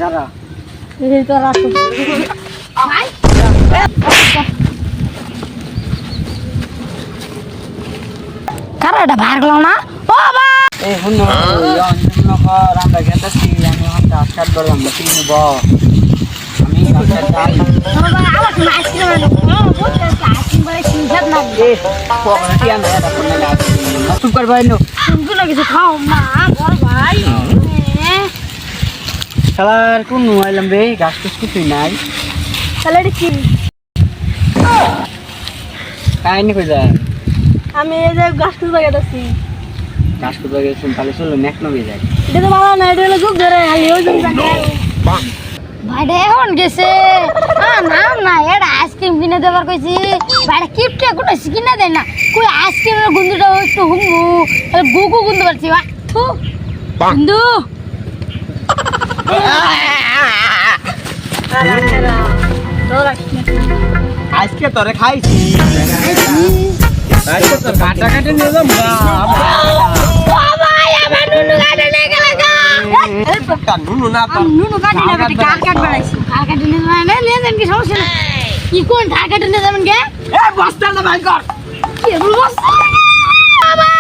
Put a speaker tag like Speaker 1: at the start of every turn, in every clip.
Speaker 1: দাঁড়া
Speaker 2: এই তো রাখো ভাই কারাটা ভাগ গেল না ও বাবা
Speaker 1: এই হুন আমরা গেতেছি আমি একটা আটকাট করলাম কিনে ব আমি
Speaker 2: বাবা আমার আইসক্রিম আনো বলতে আইসক্রিম বলে সিনজাত না
Speaker 1: এ পকড়াটি আমি এটা কোন লাগি চুপ কর ভাই নো
Speaker 2: তুমি না কিছু খাও না বড় ভাই
Speaker 1: শালার কোন আইলাম রে গাছ কিছুই নাই
Speaker 2: তাহলে এটা কি
Speaker 1: কাহিনী কই যায়
Speaker 2: আমি এই যে গাছ খুঁজে গেছি
Speaker 1: গাছ কোথায় গেছেন তাহলে চলো নেক নগে যায়
Speaker 2: এটা তো ভালো না এটা হলো যুগ ধরে খালি ওই জন্য ভাইটা এখন গেছে নাম না এটা আইসক্রিম কিনে দেবার কইছি ভাইটা কিপটা কোনো কিনে দেয় না কই আইসক্রিমের গন্ধটা একটু হুমু গুগু গন্ধ পাচ্ছি থু বন্ধু
Speaker 1: আজকে তোরে খাইছি আজকে তোর কাটা কাটে নিয়ে যাম নুনু না তো
Speaker 2: নুনু কাটি না বেটি কাট কাট বাড়াইছি কাট কাটি নিয়ে মানে নিয়ে যান কি সমস্যা না কি কোন কাট কাটি নিয়ে যাবেন কে
Speaker 1: এ বস্তাটা ভাই কর
Speaker 2: কি বস্তা বাবা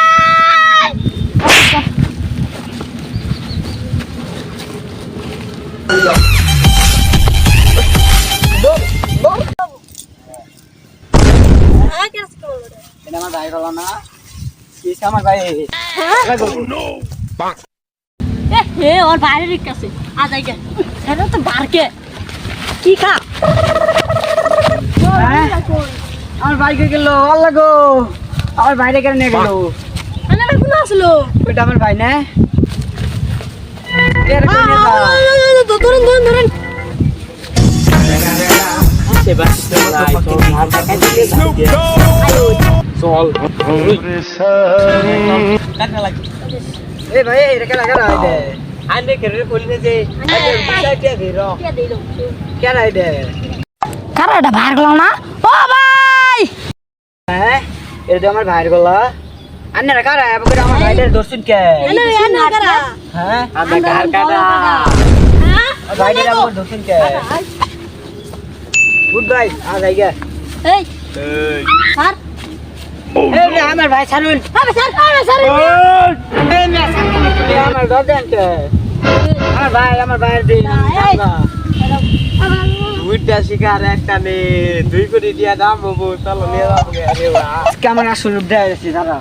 Speaker 1: এটা আমার ভাই বলো না কি আমার ভাই
Speaker 2: এ ওর বাইরে রিক্কাছে আজ আইগে এটা তো বারকে কি খা
Speaker 1: আমার বাইকে গেল আল্লাহ গো আমার বাইরে কেন নিয়ে গেল
Speaker 2: মানে কোন আসলো
Speaker 1: ওইটা আমার ভাই না
Speaker 2: ধরুন ধরুন ধরুন
Speaker 1: এ ভাই এটা কেন কেন আইডে আইনে কেরে কইলে যে আইডে দিরো কেন আইডে
Speaker 2: কারাটা ভাগ গেল না ও ভাই
Speaker 1: হ্যাঁ এটা আমার ভাইয়ের গলা আন্নারা কারা আবার আমার ভাইদের দর্শন কে হ্যাঁ আমরা কার কারা
Speaker 2: হ্যাঁ
Speaker 1: ভাইদের আমার দর্শন কে গুড বাই আ যাইগা
Speaker 2: এই স্যার
Speaker 1: এই আমার ভাই ছাড়ুন
Speaker 2: আরে স্যার
Speaker 1: এই না সামনে আমার দর্শন কে আমার ভাইয়ের দিন দুইটা শিকার একটা নে 2 কোটি দিয়া দাম বাবু চলো নিয়ে যাবো আরে বাহ আজকে আমার আসল উদ্ধার হয়েছে দাদা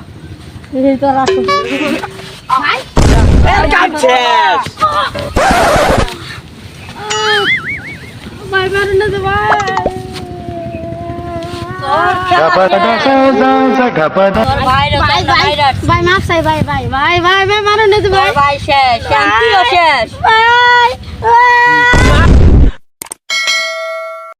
Speaker 2: এই তো রাখো ভাই
Speaker 1: এর কাজ শেষ
Speaker 2: ভাই মারুন না ভাই ভাই মাফ চাই ভাই ভাই ভাই ভাই ভাই মারুন না ভাই
Speaker 3: ভাই শেষ শান্তিও শেষ
Speaker 2: ভাই